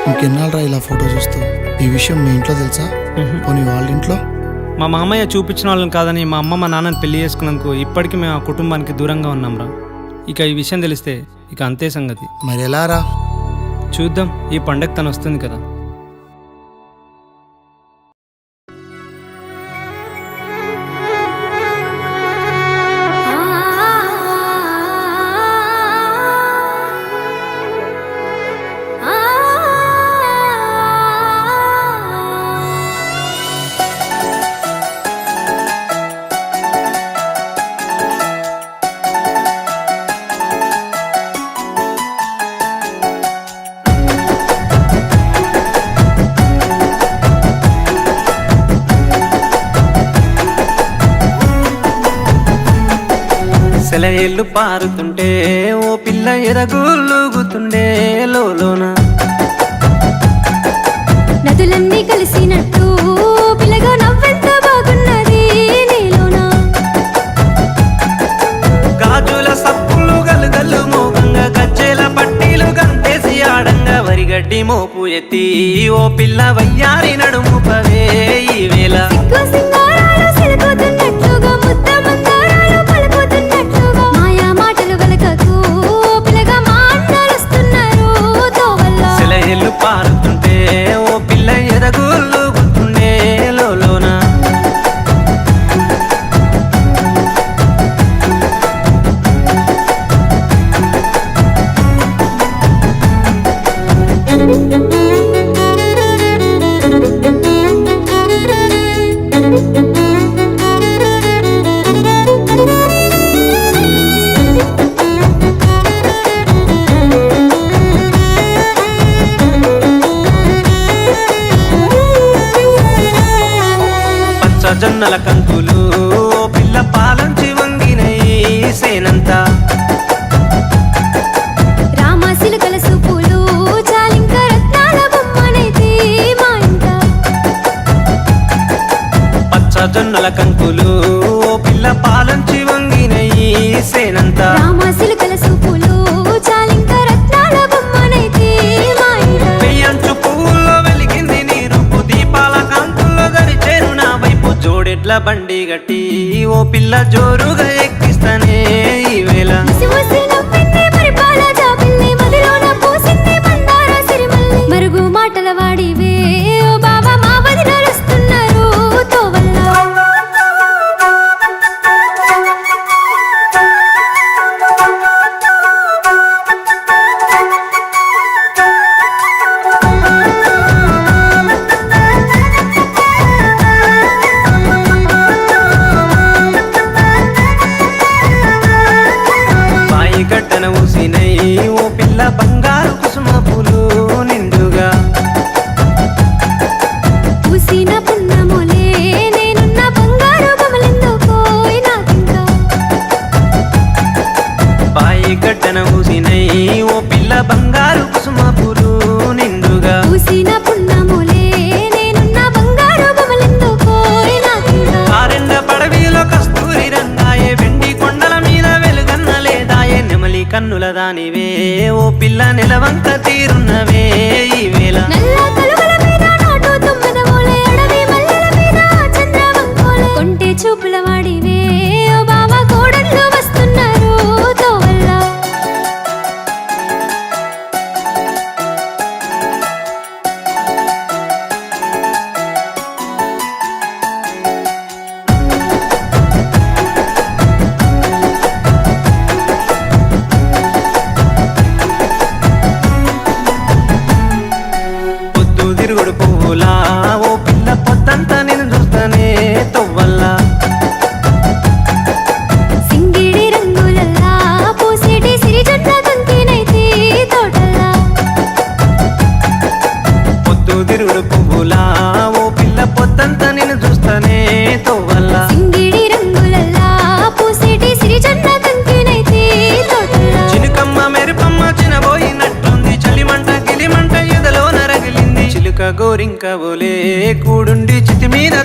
ఇంకెన్నాళ్ళరా ఇలా ఫోటో చూస్తూ? ఈ విషయం మీ ఇంట్లో తెలుసా? పోనీ వాళ్ళ ఇంట్లో? మా మామయ్య చూపించిన వాళ్ళని కాదని మా అమ్మ మా నాన్నని పెళ్లి చేసుకున్నందుకు ఇప్పటికీ మేము ఆ కుటుంబానికి దూరంగా ఉన్నాంరా. ఇక ఈ విషయం తెలిస్తే ఇక అంతే సంగతి. మరి ఎలా రా? చూద్దాం, ఈ పండగ తను వస్తుంది కదా. సెలయేళ్ళు పారుతుంటే ఓ పిల్ల ఎరగులుగుతుండే లోన. నదులన్నీ కలిసినట్టు పిల్లగా నవ్వెంత బాగున్నది నీలోన. గాజుల సప్పులు గలుగల్లు మోగంగా గజ్జెల పట్టీలు గంతేసి ఆడంగా వరిగడ్డి మోపు ఎత్తి ఓ పిల్ల వయ్యారి నడుము పవే ఈ వేళ. సింగారాలు సిలుకుతున్నట్లుగా ముద్ద మందారాలు పలుకుతున్నట్లుగా మాయా మాటలు వెలకకు పిల్లగా మాట్లాడుస్తున్నారు తోవల్ల. సెలయేళ్ళు పారుతుంటే ఓ పిల్ల ఎరగులుగుతుండే లోన. జొన్నల కంకులు ఓ పిల్ల పాలంచి వంగినై సేనంతా. రామాసిలుకల సూపులు చాలింక రత్నాల బొమ్మనైతే మా ఇంట. పచ్చ జొన్నల కంకులు ఓ పిల్ల పాలంచి వంగినై సేనంతా. రామాసిలుకల సూపులు చాలింక రత్నాల బొమ్మనైతే మా ఇంట. పెయ్యంచు పువ్వుల్లో వెలిగింది నీ రూపు, దీపాల కాంతుల్లో గరిచేరు నా వైపు. జోడెడ్ల బండి గట్టి ఓ పిల్ల జోరుగా ఎక్కిస్తానే ఈ వేళ. ముసిముసి నవ్వింది పరిపాల జాబిల్లి, మదిలోన పూసింది మందార సిరిమల్లి. మరుగు మాటల వాడివే ఓ బాబా మా వదిలేస్తున్నారు తోవల్ల. గడ్డన ఊసినై ఓ పిల్ల బంగారు కుసుమ పూలు నిండుగా. పూసిన పున్నములే నేనున్న బంగారు బొమ్మలెందుకోయ్ నాకింకా. బాయి గడ్డన ఊసినై ఓ పిల్ల బంగారు కుసుమ పూలు నిండుగా. పూసిన పున్నములే నేనున్న బంగారు బొమ్మలెందుకోయ్ నాకింకా. ఆరెండ పడవిలో కస్తూరి రంగాయే, వెండి కొండల మీద వెలుగన్న లేదాయే. నెమలి కన్నుల దానివే ఓ పిల్ల నెలవంక తీరున్నవే ఈ వేళ. నల్ల కలువల మీద నాటు తుమ్మెదవోలే, అడవి మల్లెల మీద చంద్రవంకోలే. కొంటె చూపుల వాడివే ఓ బావా కోడళ్ళు వస్తున్నారు తోవల్ల. తిరుగుడు పువ్వులా ఓ పిల్ల పొద్దంతా నేను చూస్తానే తొవ్వల్ల. సింగిడి రంగులల్లా పూసేటి సిరిజొన్న తంతినైతే తోటల్లా. పొద్దు తిరుగుడు పువ్వులా ఓ పిల్ల పొద్దంతా నేను చూస్తానే తొవ్వల్ల. సింగిడి రంగులల్లా పూసేటి సిరిజొన్న తంతినైతే తోటల్లా. చినుకమ్మ మెరుపమ్మ చినబోయినట్టుంది, చలిమంట గిలిమంట ఎదలోన రగిలింది. చిలుక గోరింక ఓలే కూడుండి చితి మీద